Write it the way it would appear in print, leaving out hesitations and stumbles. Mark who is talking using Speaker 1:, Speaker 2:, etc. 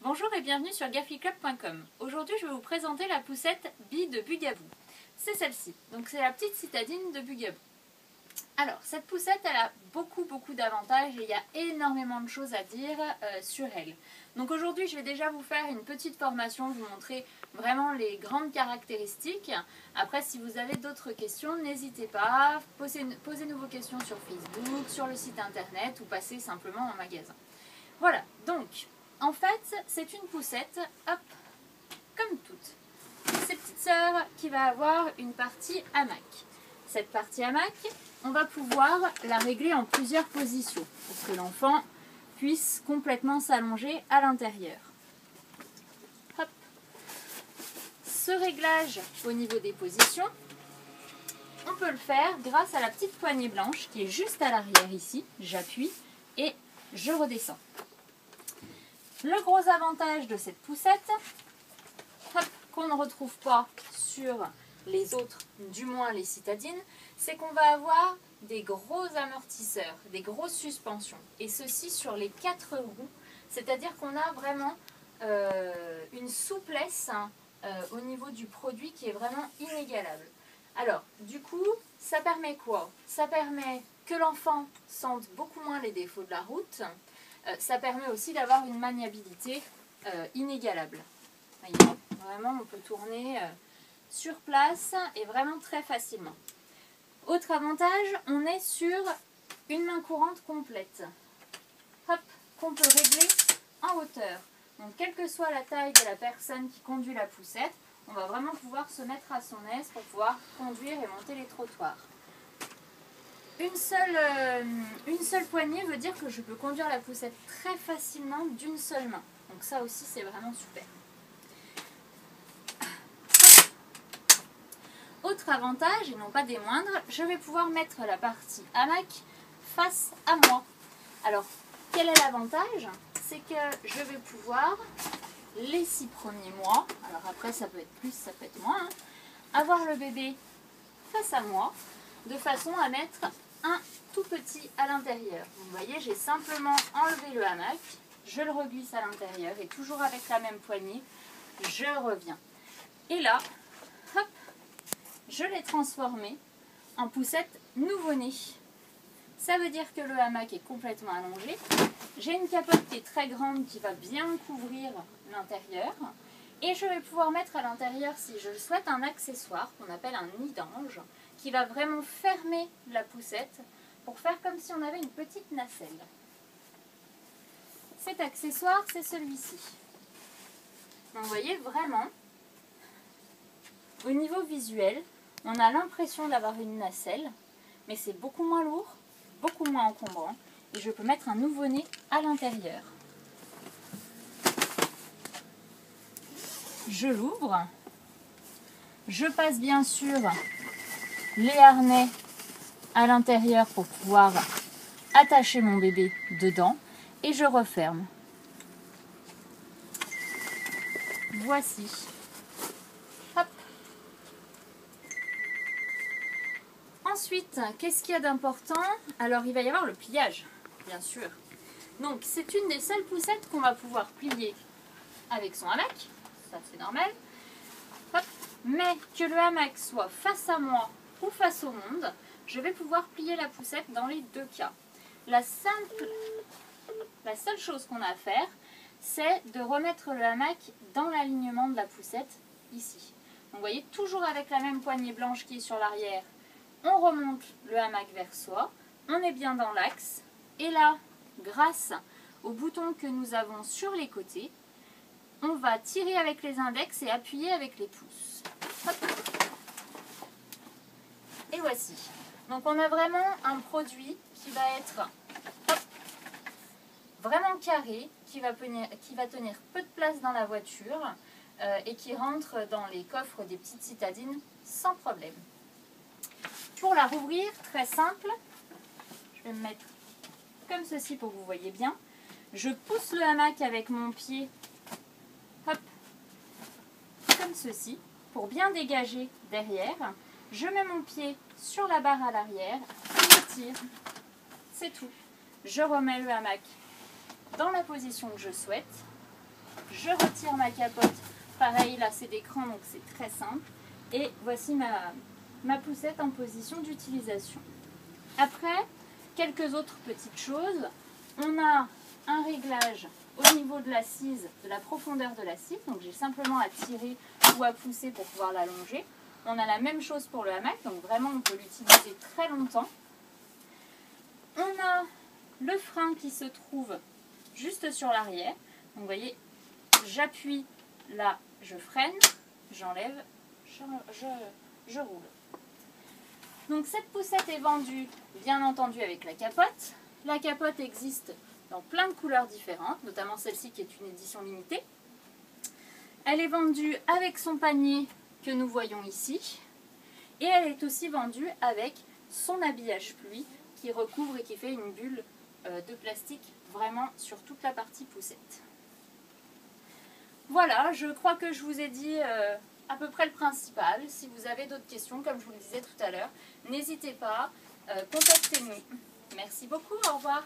Speaker 1: Bonjour et bienvenue sur gaffyclub.com. Aujourd'hui, je vais vous présenter la poussette Bee de Bugaboo. C'est celle-ci. Donc, c'est la petite citadine de Bugaboo. Alors, cette poussette, elle a beaucoup d'avantages et il y a énormément de choses à dire sur elle. Donc, aujourd'hui, je vais déjà vous faire une petite formation, vous montrer vraiment les grandes caractéristiques. Après, si vous avez d'autres questions, n'hésitez pas, posez-nous vos questions sur Facebook, sur le site internet ou passez simplement en magasin. Voilà, donc, en fait, c'est une poussette, hop, comme toutes ces petites sœurs, qui va avoir une partie hamac. Cette partie hamac, on va pouvoir la régler en plusieurs positions pour que l'enfant puisse complètement s'allonger à l'intérieur. Hop. Ce réglage au niveau des positions, on peut le faire grâce à la petite poignée blanche qui est juste à l'arrière ici. J'appuie et je redescends. Le gros avantage de cette poussette, qu'on ne retrouve pas sur les autres, du moins les citadines, c'est qu'on va avoir des gros amortisseurs, des grosses suspensions. Et ceci sur les 4 roues, c'est-à-dire qu'on a vraiment une souplesse au niveau du produit qui est vraiment inégalable. Alors, du coup, ça permet quoi? Ça permet que l'enfant sente beaucoup moins les défauts de la route. Ça permet aussi d'avoir une maniabilité inégalable. Voyez, vraiment, on peut tourner sur place et vraiment très facilement. Autre avantage, on est sur une main courante complète. Hop, qu'on peut régler en hauteur. Donc, quelle que soit la taille de la personne qui conduit la poussette, on va vraiment pouvoir se mettre à son aise pour pouvoir conduire et monter les trottoirs. Une seule poignée veut dire que je peux conduire la poussette très facilement d'une seule main. Donc ça aussi, c'est vraiment super. Autre avantage, et non pas des moindres, je vais pouvoir mettre la partie hamac face à moi. Alors, quel est l'avantage? C'est que je vais pouvoir, les 6 premiers mois, alors après ça peut être plus, ça peut être moins, avoir le bébé face à moi, de façon à mettre un tout petit à l'intérieur. Vous voyez, j'ai simplement enlevé le hamac, je le reglisse à l'intérieur et toujours avec la même poignée, je reviens. Et là, hop, je l'ai transformé en poussette nouveau-né. Ça veut dire que le hamac est complètement allongé. J'ai une capote qui est très grande qui va bien couvrir l'intérieur. Et je vais pouvoir mettre à l'intérieur, si je le souhaite, un accessoire qu'on appelle un nid d'ange, qui va vraiment fermer la poussette pour faire comme si on avait une petite nacelle. Cet accessoire, c'est celui-ci. Donc vous voyez vraiment, au niveau visuel, on a l'impression d'avoir une nacelle, mais c'est beaucoup moins lourd, beaucoup moins encombrant, et je peux mettre un nouveau-né à l'intérieur. Je l'ouvre, je passe bien sûr les harnais à l'intérieur pour pouvoir attacher mon bébé dedans et je referme. Voici. Hop. Ensuite, qu'est-ce qu'il y a d'important? Alors, il va y avoir le pliage, bien sûr. Donc, c'est une des seules poussettes qu'on va pouvoir plier avec son hamac. Ça, c'est normal. Hop. Mais que le hamac soit face à moi ou face au monde, je vais pouvoir plier la poussette dans les deux cas. La seule chose qu'on a à faire, c'est de remettre le hamac dans l'alignement de la poussette, ici. Donc, vous voyez, toujours avec la même poignée blanche qui est sur l'arrière, on remonte le hamac vers soi, on est bien dans l'axe, et là, grâce au bouton que nous avons sur les côtés, on va tirer avec les index et appuyer avec les pouces. Hop. Et voici. Donc on a vraiment un produit qui va être hop, vraiment carré, qui va tenir peu de place dans la voiture et qui rentre dans les coffres des petites citadines sans problème. Pour la rouvrir, très simple, je vais me mettre comme ceci pour que vous voyez bien. Je pousse le hamac avec mon pied, hop, comme ceci, pour bien dégager derrière. Je mets mon pied sur la barre à l'arrière, je tire, c'est tout. Je remets le hamac dans la position que je souhaite Je retire ma capote. Pareil, là c'est d'écran, donc c'est très simple. Et voici ma poussette en position d'utilisation. Après, quelques autres petites choses. On a un réglage au niveau de l'assise, de la profondeur de l'assise. Donc j'ai simplement à tirer ou à pousser pour pouvoir l'allonger. On a la même chose pour le hamac, donc vraiment on peut l'utiliser très longtemps. On a le frein qui se trouve juste sur l'arrière. Donc vous voyez, j'appuie là, je freine, j'enlève, je roule. Donc cette poussette est vendue bien entendu avec la capote. La capote existe dans plein de couleurs différentes, notamment celle-ci qui est une édition limitée. Elle est vendue avec son panier que nous voyons ici. Et elle est aussi vendue avec son habillage pluie qui recouvre et qui fait une bulle de plastique vraiment sur toute la partie poussette. Voilà, je crois que je vous ai dit à peu près le principal. Si vous avez d'autres questions, comme je vous le disais tout à l'heure, n'hésitez pas, contactez-nous. Merci beaucoup, au revoir.